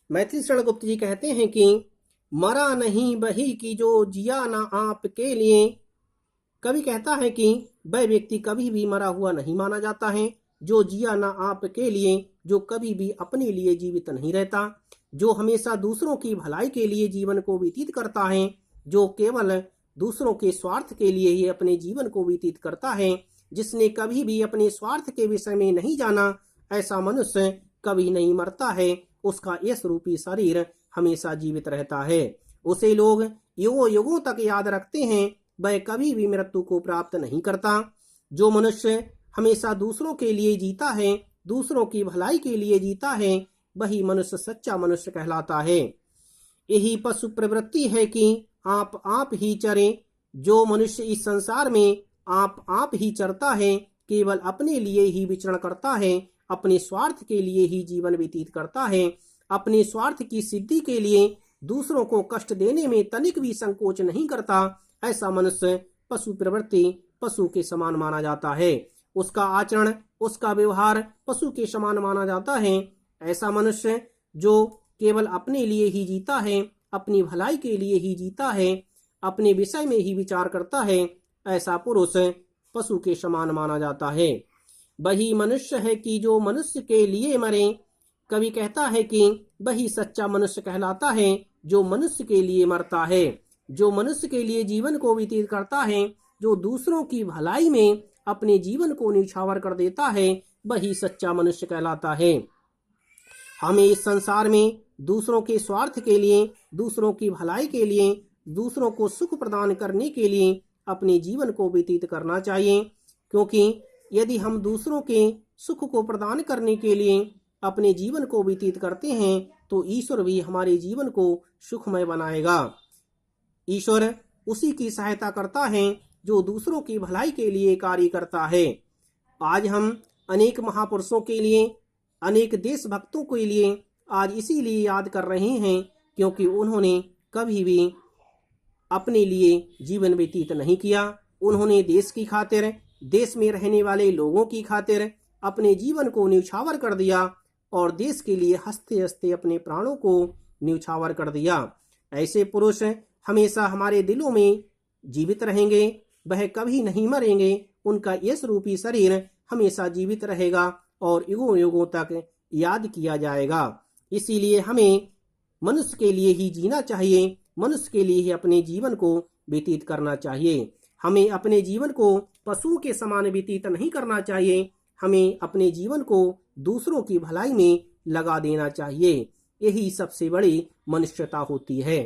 मैथिली शरण गुप्त जी कहते हैं कि मरा नहीं बही की जो जिया ना आपके लिए। कवि कहता है कि वह व्यक्ति कभी भी मरा हुआ नहीं माना जाता है जो जिया ना आपके लिए, जो कभी भी अपने लिए जीवित नहीं रहता, जो हमेशा दूसरों की भलाई के लिए जीवन को व्यतीत करता है, जो केवल दूसरों के स्वार्थ के लिए ही अपने जीवन को व्यतीत करता है, जिसने कभी भी अपने स्वार्थ के विषय में नहीं जाना, ऐसा मनुष्य कभी नहीं मरता है। उसका यश रूपी शरीर हमेशा जीवित रहता है। उसे लोग युगों युगों तक याद रखते हैं। वह कभी भी मृत्यु को प्राप्त नहीं करता। जो मनुष्य हमेशा दूसरों के लिए जीता है, दूसरों की भलाई के लिए जीता है, वही मनुष्य सच्चा मनुष्य कहलाता है। यही पशु प्रवृत्ति है कि आप ही चरे। जो मनुष्य इस संसार में आप ही चरता है, केवल अपने लिए ही विचरण करता है, अपने स्वार्थ के लिए ही जीवन व्यतीत करता है, अपने स्वार्थ की सिद्धि के लिए दूसरों को कष्ट देने में तनिक भी संकोच नहीं करता, ऐसा मनुष्य पशु प्रवृत्ति पशु के समान माना जाता है। उसका आचरण, उसका व्यवहार पशु के समान माना जाता है। ऐसा मनुष्य जो केवल अपने लिए ही जीता है, अपनी भलाई के लिए ही जीता है, अपने विषय में ही विचार करता है, ऐसा पुरुष पशु के समान माना जाता है। वही मनुष्य है कि जो मनुष्य के लिए मरे। कवि कहता है कि वही सच्चा मनुष्य कहलाता है जो मनुष्य के लिए मरता है, जो मनुष्य के लिए जीवन को व्यतीत करता है, जो दूसरों की भलाई में अपने जीवन को न्यौछावर कर देता है, वही सच्चा मनुष्य कहलाता है। हमें इस संसार में दूसरों के स्वार्थ के लिए, दूसरों की भलाई के लिए, दूसरों को सुख प्रदान करने के लिए अपने जीवन को व्यतीत करना चाहिए, क्योंकि यदि हम दूसरों के सुख को प्रदान करने के लिए अपने जीवन को व्यतीत करते हैं तो ईश्वर भी हमारे जीवन को सुखमय बनाएगा। ईश्वर उसी की सहायता करता है जो दूसरों की भलाई के लिए कार्य करता है। आज हम अनेक महापुरुषों के लिए, अनेक देशभक्तों के लिए आज इसीलिए याद कर रहे हैं क्योंकि उन्होंने कभी भी अपने लिए जीवन व्यतीत नहीं किया। उन्होंने देश की खातिर, देश में रहने वाले लोगों की खातिर अपने जीवन को न्यौछावर कर दिया और देश के लिए हंसते हंसते अपने प्राणों को न्यौछावर कर दिया। ऐसे पुरुष हमेशा हमारे दिलों में जीवित रहेंगे, वह कभी नहीं मरेंगे। उनका यश रूपी शरीर हमेशा जीवित रहेगा और युगों युगों तक याद किया जाएगा। इसीलिए हमें मनुष्य के लिए ही जीना चाहिए, मनुष्य के लिए ही अपने जीवन को व्यतीत करना चाहिए। हमें अपने जीवन को पशुओं के समान व्यतीत नहीं करना चाहिए। हमें अपने जीवन को दूसरों की भलाई में लगा देना चाहिए। यही सबसे बड़ी मनुष्यता होती है।